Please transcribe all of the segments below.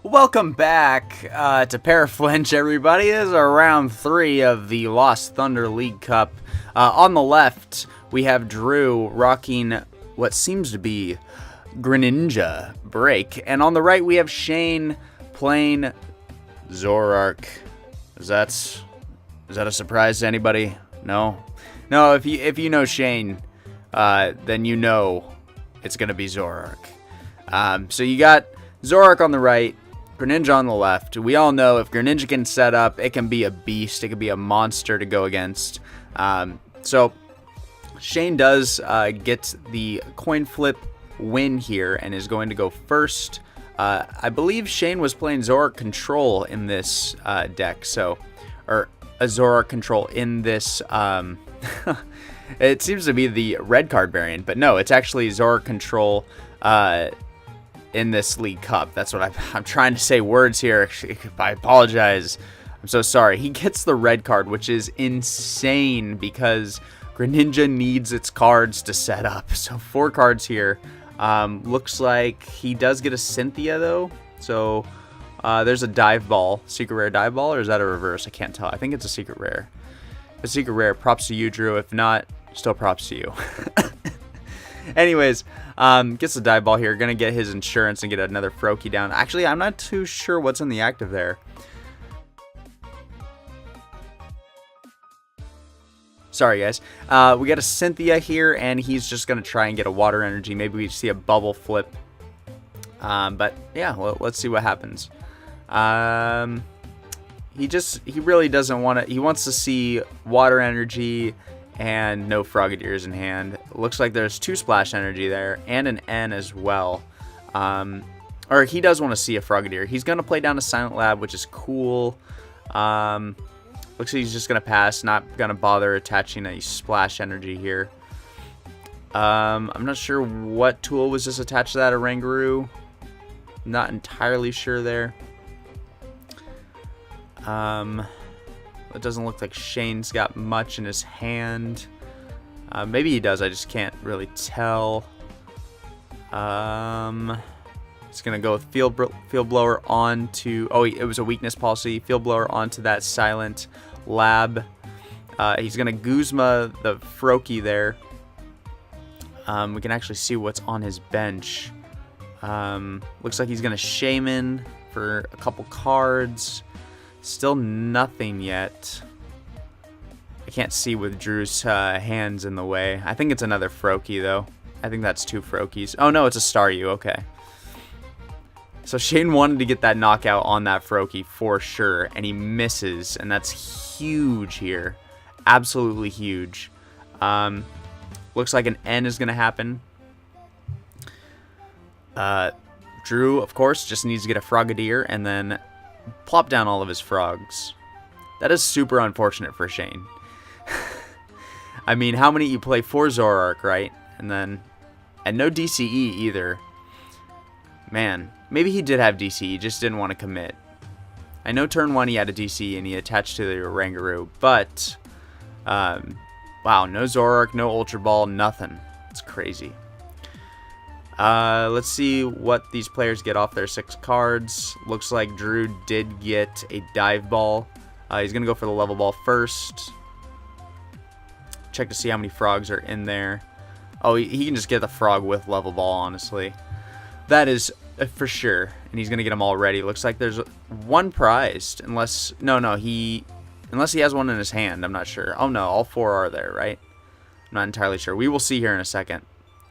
Welcome back to ParaFlinch, everybody. This is our round 3 of the Lost Thunder League Cup. On the left, we have Drew rocking what seems to be Greninja break. And on the right, we have Shane playing Zoroark. Is that a surprise to anybody? No? No, if you know Shane, then you know it's going to be Zoroark. So you got Zoroark on the right, Greninja on the left. We all know if Greninja can set up, it can be a beast. It can be a monster to go against. So Shane does get the coin flip win here and is going to go first. I believe Shane was playing ZoroControl in this deck, or a ZoroControl in this. It seems to be the red card variant, but no, it's actually ZoroControl in this League Cup. That's what I'm trying to say words here. I apologize. I'm so sorry. He gets the red card, which is insane because Greninja needs its cards to set up. So 4 cards here. Looks like he does get a Cynthia though. So there's a dive ball, secret rare dive ball, or is that a reverse? I can't tell. I think it's a secret rare. A secret rare. Props to you, Drew. If not, still props to you. Anyways, gets the dive ball here. Gonna get his insurance and get another Froakie down. Actually, I'm not too sure what's in the active there. Sorry, guys. We got a Cynthia here, and he's just gonna try and get a water energy. Maybe we see a bubble flip. But yeah, well, let's see what happens. He really doesn't want to. He wants to see water energy and no Frogadiers in hand. Looks like there's 2 splash energy there and an N as well. Or he does want to see a Frogadier. He's going to play down a Silent Lab, which is cool. Looks like he's just going to pass, not going to bother attaching a splash energy here. I'm not sure what tool was just attached to that Oranguru. Not entirely sure there. It doesn't look like Shane's got much in his hand. Maybe he does, I just can't really tell. It's going to go with Field Blower onto... Oh, it was a weakness policy. Field Blower onto that Silent Lab. He's going to Guzma the Froakie there. We can actually see what's on his bench. Looks like he's going to Shaman for a couple cards. Still nothing yet. I can't see with Drew's hands in the way. I think it's another Froakie, though. I think that's 2 Froakies. Oh, no, it's a Staryu. Okay. So Shane wanted to get that knockout on that Froakie for sure, and he misses, and that's huge here. Absolutely huge. Looks like an N is going to happen. Drew, of course, just needs to get a Frogadier, and then plop down all of his frogs. That is super unfortunate for Shane. I mean, how many you play for Zoroark, right? And no DCE either. Man, maybe he did have DCE, just didn't want to commit. I know turn 1 he had a DCE and he attached to the Oranguru, but wow, no Zoroark, no Ultra Ball, nothing. It's crazy. Let's see what these players get off their 6 cards. Looks like Drew did get a dive ball. He's going to go for the level ball first. Check to see how many frogs are in there. Oh, he can just get the frog with level ball, honestly. That is for sure. And he's going to get them all ready. Looks like there's 1 prized. Unless he has one in his hand. I'm not sure. Oh, no. All 4 are there, right? I'm not entirely sure. We will see here in a second.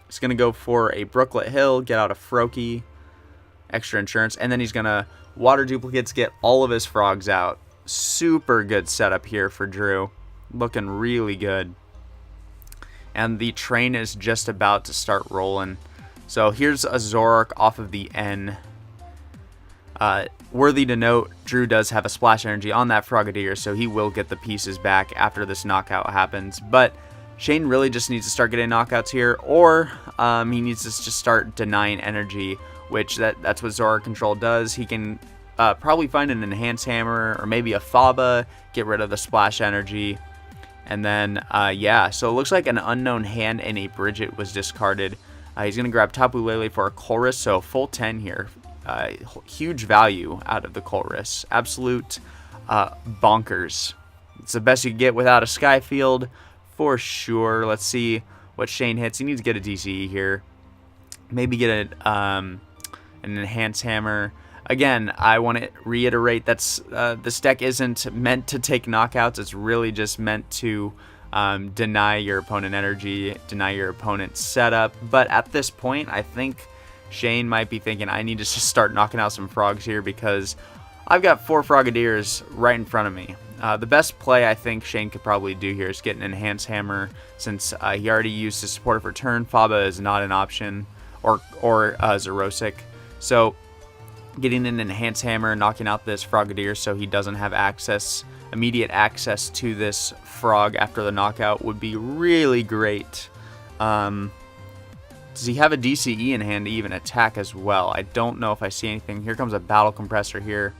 He's going to go for a Brooklet Hill, get out a Froakie, extra insurance, and then he's going to water duplicates, get all of his frogs out. Super good setup here for Drew. Looking really good. And the train is just about to start rolling. So here's a Zoroark off of the N. Worthy to note, Drew does have a splash energy on that Frogadier, so he will get the pieces back after this knockout happens. But Shane really just needs to start getting knockouts here, or he needs to just start denying energy, which that's what ZoroControl does. He can probably find an Enhanced Hammer or maybe a Faba, get rid of the splash energy, and then, yeah, so it looks like an Unknown Hand and a Bridget was discarded. He's going to grab Tapu Lele for a Chorus, so full 10 here. huge value out of the Colress. Absolute bonkers. It's the best you can get without a Sky Field for sure. Let's see what Shane hits. He needs to get a DCE here. Maybe get an Enhance Hammer. Again, I want to reiterate that's this deck isn't meant to take knockouts. It's really just meant to deny your opponent energy, deny your opponent's setup. But at this point, I think Shane might be thinking, I need to just start knocking out some frogs here because I've got 4 Frogadiers right in front of me. The best play I think Shane could probably do here is get an Enhance Hammer, since he already used his supportive return. Faba is not an option, or Zerosic. So getting an Enhance Hammer, knocking out this Frogadier so he doesn't have immediate access to this frog after the knockout would be really great. Does he have a DCE in hand to even attack as well? I don't know if I see anything. Here comes a Battle Compressor here.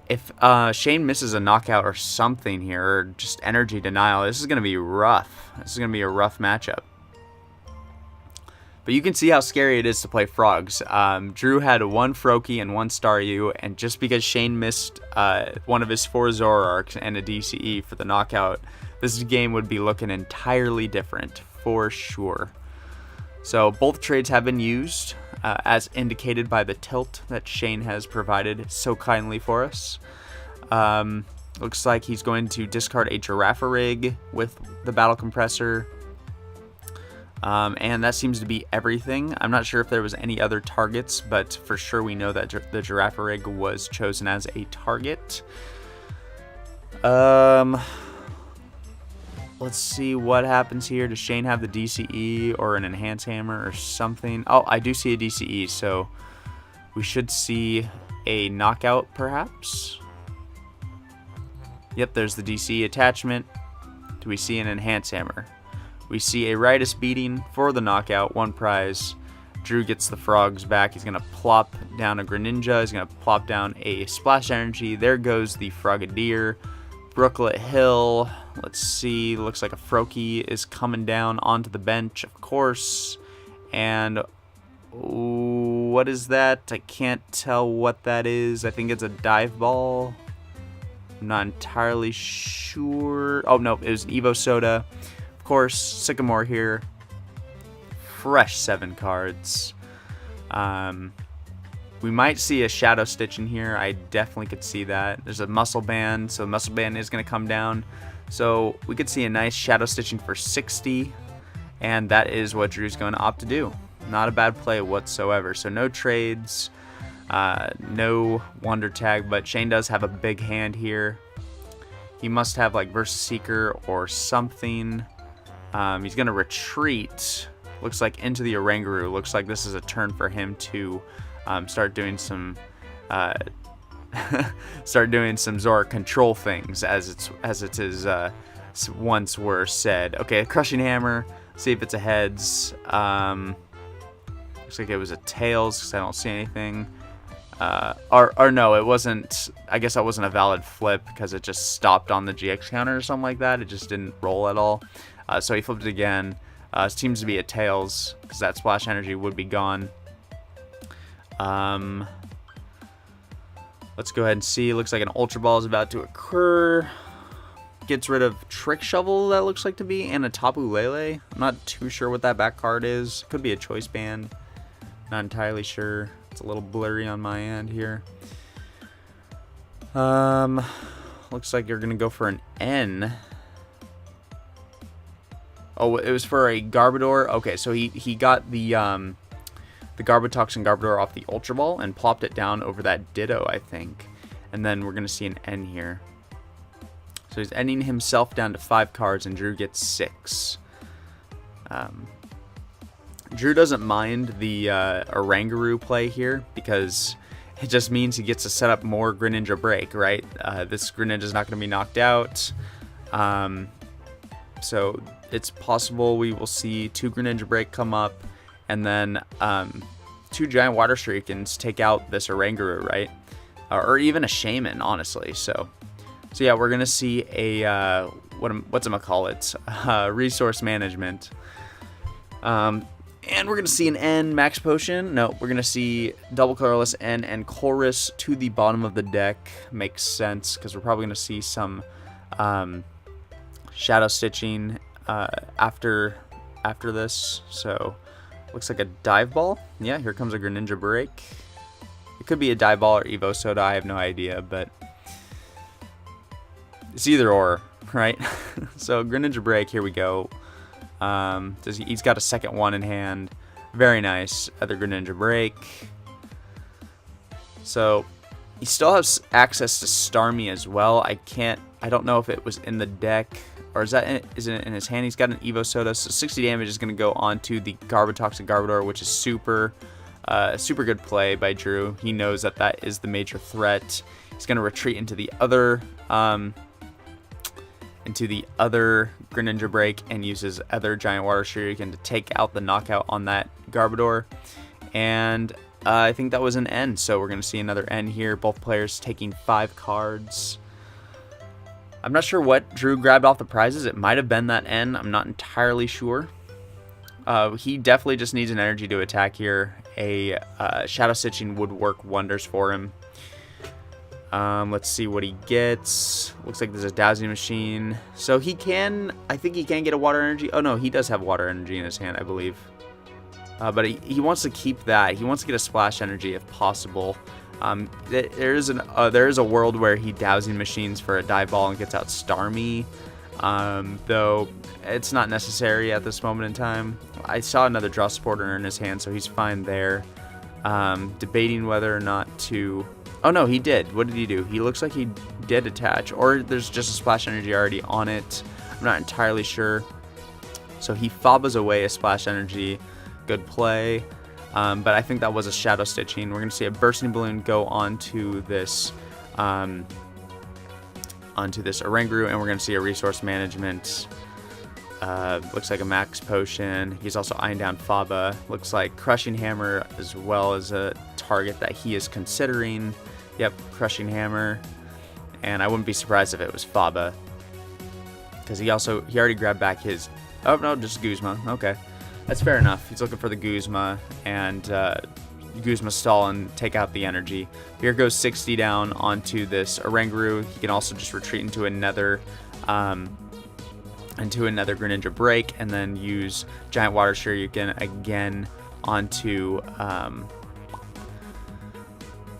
If Shane misses a knockout or something here, or just energy denial, this is going to be rough. This is going to be a rough matchup. But you can see how scary it is to play frogs. Drew had 1 Froakie and 1 Staryu, and just because Shane missed one of his 4 Zoroarks and a DCE for the knockout, this game would be looking entirely different for sure. So both trades have been used, as indicated by the tilt that Shane has provided so kindly for us. Looks like he's going to discard a Girafarig with the Battle Compressor. And that seems to be everything. I'm not sure if there was any other targets, but for sure we know that the Girafarig was chosen as a target. Let's see what happens here. Does Shane have the DCE or an Enhance Hammer or something? Oh, I do see a DCE, so we should see a knockout perhaps. Yep, there's the DCE attachment. Do we see an Enhance Hammer? We see a Ritus Beating for the knockout, 1 prize. Drew gets the frogs back. He's going to plop down a Greninja. He's going to plop down a Splash Energy. There goes the Frogadier. Brooklet Hill. Let's see. Looks like a Froakie is coming down onto the bench, of course. And what is that? I can't tell what that is. I think it's a Dive Ball. I'm not entirely sure. Oh, no. It was an Evo Soda. Of course, Sycamore here. Fresh 7 cards. We might see a Shadow Stitch in here. I definitely could see that. There's a Muscle Band, so Muscle Band is going to come down. So we could see a nice Shadow Stitching for 60, and that is what Drew's going to opt to do. Not a bad play whatsoever. So no trades, no Wonder Tag, but Shane does have a big hand here. He must have like Versus Seeker or something. He's going to retreat, looks like, into the Oranguru. Looks like this is a turn for him to start doing some ZoroControl things, as it is once were said. Okay, Crushing Hammer. See if it's a heads. Looks like it was a tails because I don't see anything. Or no, it wasn't. I guess that wasn't a valid flip because it just stopped on the GX counter or something like that. It just didn't roll at all. So he flipped it again. It seems to be a tails because that Splash Energy would be gone. Let's go ahead and see. Looks like an Ultra Ball is about to occur. Gets rid of Trick Shovel, that looks like to be, and a Tapu Lele. I'm not too sure what that back card is. Could be a Choice Band. Not entirely sure. It's a little blurry on my end here. Looks like you're gonna go for an N. Oh, it was for a Garbodor. Okay, so he got the Garbotoxin Garbodor off the Ultra Ball and plopped it down over that Ditto, I think. And then we're gonna see an N here. So he's ending himself down to 5 cards, and Drew gets 6. Drew doesn't mind the Oranguru play here because it just means he gets to set up more Greninja Break, right? This Greninja's not going to be knocked out. So it's possible we will see 2 Greninja Break come up, and then 2 Giant Water Shurikens take out this Oranguru, right? Or even a Shaman, honestly. So yeah, we're going to see a, what's it call it? Resource management. And we're going to see an N Max Potion. No, we're going to see double colorless N and Chorus to the bottom of the deck. Makes sense because we're probably going to see some Shadow Stitching after this. So, looks like a Dive Ball. Yeah, here comes a Greninja Break. It could be a Dive Ball or Evo Soda. I have no idea, but it's either or, right? So, Greninja Break, here we go. He's got a second one in hand. Very nice. Other Greninja Break. So he still has access to Starmie as well. I don't know if it was in the deck or is it in his hand. He's got an Evo Soda, so 60 damage is going to go onto the Garbotoxic Garbodor, which is super good play by Drew. He knows that is the major threat. He's going to retreat into the other Greninja Break and use his other Giant Water Shuriken to take out the knockout on that Garbodor. And I think that was an N, so we're going to see another N here. Both players taking 5 cards. I'm not sure what Drew grabbed off the prizes. It might have been that N. I'm not entirely sure. He definitely just needs an energy to attack here. A Shadow Stitching would work wonders for him. Let's see what he gets. Looks like there's a Dowsing Machine. So I think he can get a Water Energy. Oh no, he does have Water Energy in his hand, I believe. But he wants to keep that. He wants to get a Splash Energy if possible. There is a world where he Dowsing Machines for a Dive Ball and gets out Starmie. Though it's not necessary at this moment in time. I saw another Draw Supporter in his hand, so he's fine there. Debating whether or not to... Oh no, he did. What did he do? He looks like he did attach, or there's just a Splash Energy already on it. I'm not entirely sure. So he Fabas away a Splash Energy. Good play. But I think that was a Shadow Stitching. We're going to see a Bursting Balloon go onto this Oranguru, and we're going to see a Resource Management. Looks like a Max Potion. He's also eyeing down Faba. Looks like Crushing Hammer as well as a target that he is considering. Yep, Crushing Hammer. And I wouldn't be surprised if it was Faba, because he already grabbed back his... Oh no, just Guzma. Okay, that's fair enough. He's looking for the Guzma, and Guzma stall and take out the energy. Here goes 60 down onto this Oranguru. He can also just retreat into another Greninja Break, and then use Giant Water Shuriken again onto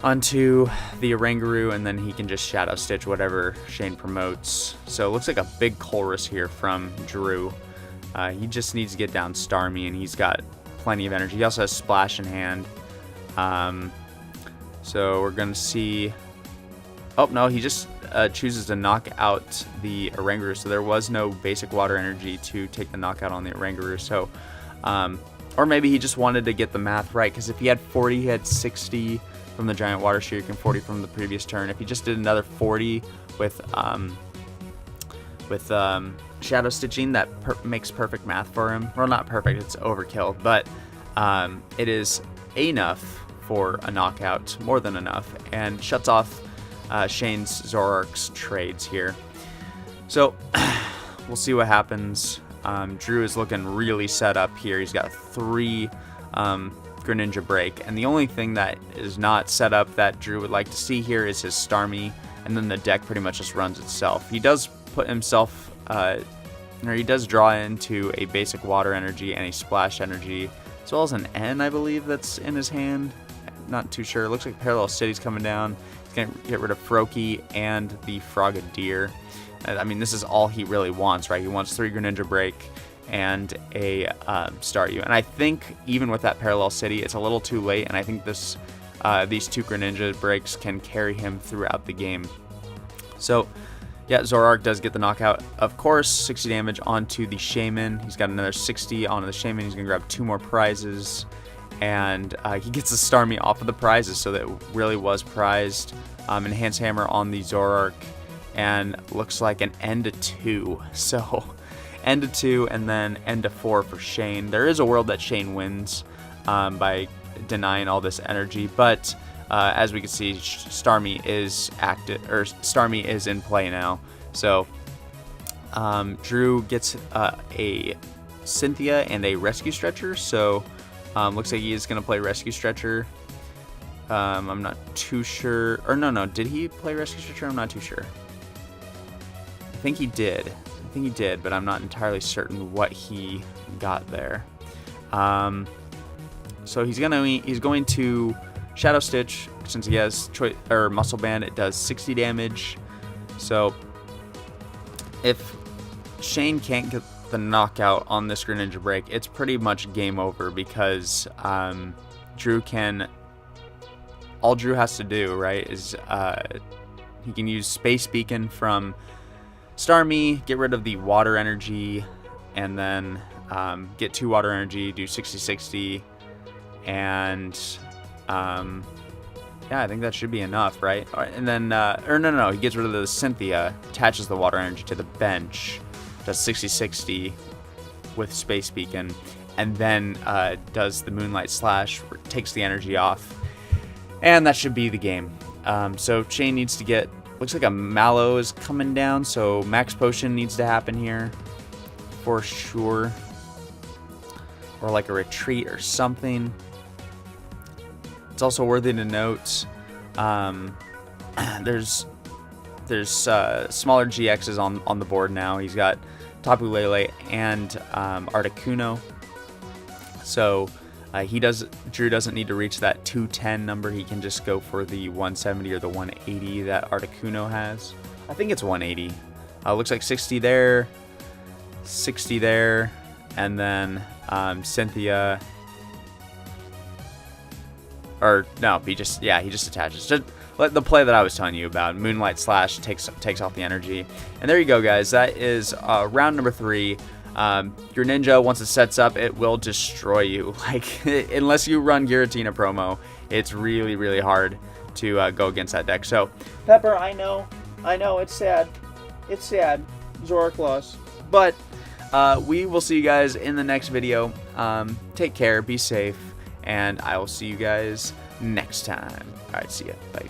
the Oranguru, and then he can just Shadow Stitch whatever Shane promotes. So it looks like a big Chorus here from Drew. He just needs to get down Starmie, and he's got plenty of energy. He also has Splash in hand. So we're going to see... Oh, no, he just chooses to knock out the Oranguru, so there was no basic Water Energy to take the knockout on the Oranguru. So, or maybe he just wanted to get the math right, because if he had 40, he had 60 from the Giant Water Shuriken, 40 from the previous turn. If he just did another 40 with Shadow Stitching, that makes perfect math for him. Well, not perfect, it's overkill, but it is enough for a knockout, more than enough, and shuts off Shane's Zoroark's trades here. So we'll see what happens. Drew is looking really set up here. He's got 3 Greninja Break, and the only thing that is not set up that Drew would like to see here is his Starmie, and then the deck pretty much just runs itself. He does put himself, or he does draw into a basic Water Energy and a Splash Energy, as well as an N, I believe, that's in his hand. Not too sure. It looks like Parallel City's coming down. He's going to get rid of Froakie and the Frogadier. I mean, this is all he really wants, right? He wants 3 Greninja Break and a Staryu. And I think even with that Parallel City, it's a little too late, and I think these 2 Greninja Breaks can carry him throughout the game. So, yeah, Zoroark does get the knockout. Of course, 60 damage onto the Shaman. He's got another 60 onto the Shaman. He's going to grab 2 more prizes. And he gets the Starmie off of the prizes, so that really was prized. Enhance Hammer on the Zoroark, and looks like an end to 2. So end to 2, and then end to 4 for Shane. There is a world that Shane wins by denying all this energy, but as we can see, Starmie is active, or Starmie is in play now. So Drew gets a Cynthia and a Rescue Stretcher. So looks like he is going to play Rescue Stretcher. I'm not too sure. Or no, did he play Rescue Stretcher? I'm not too sure. I think he did. But I'm not entirely certain what he got there. So he's going to Shadow Stitch, since he has Muscle Band. It does 60 damage. So if Shane can't get the knockout on this Greninja break, it's pretty much game over, because all Drew has to do, right, is he can use Space Beacon from Starmie, get rid of the water energy, and then get 2 water energy, do 60-60, and yeah, I think that should be enough, right? And then, no, he gets rid of the Cynthia, attaches the water energy to the bench, does 60-60 with Space Beacon, and then does the Moonlight Slash, takes the energy off, and that should be the game. So Shane needs to get, looks like a Mallow is coming down, so Max Potion needs to happen here for sure, or like a retreat or something. It's also worthy to note, there's smaller GXs on the board now. He's got Tapu Lele and Articuno, so Drew doesn't need to reach that 210 number. He can just go for the 170 or the 180 that Articuno has. I think it's 180. Looks like 60 there, 60 there, and then Cynthia. Or no, he just attaches. Just like the play that I was telling you about. Moonlight Slash takes off the energy. And there you go, guys. That is round number 3. Your Ninja, once it sets up, it will destroy you. Like, unless you run Giratina promo, it's really, really hard to go against that deck. So, Pepper, I know, it's sad. It's sad. Zoroark lost. But we will see you guys in the next video. Take care, be safe, and I will see you guys next time. Alright, see ya. Bye.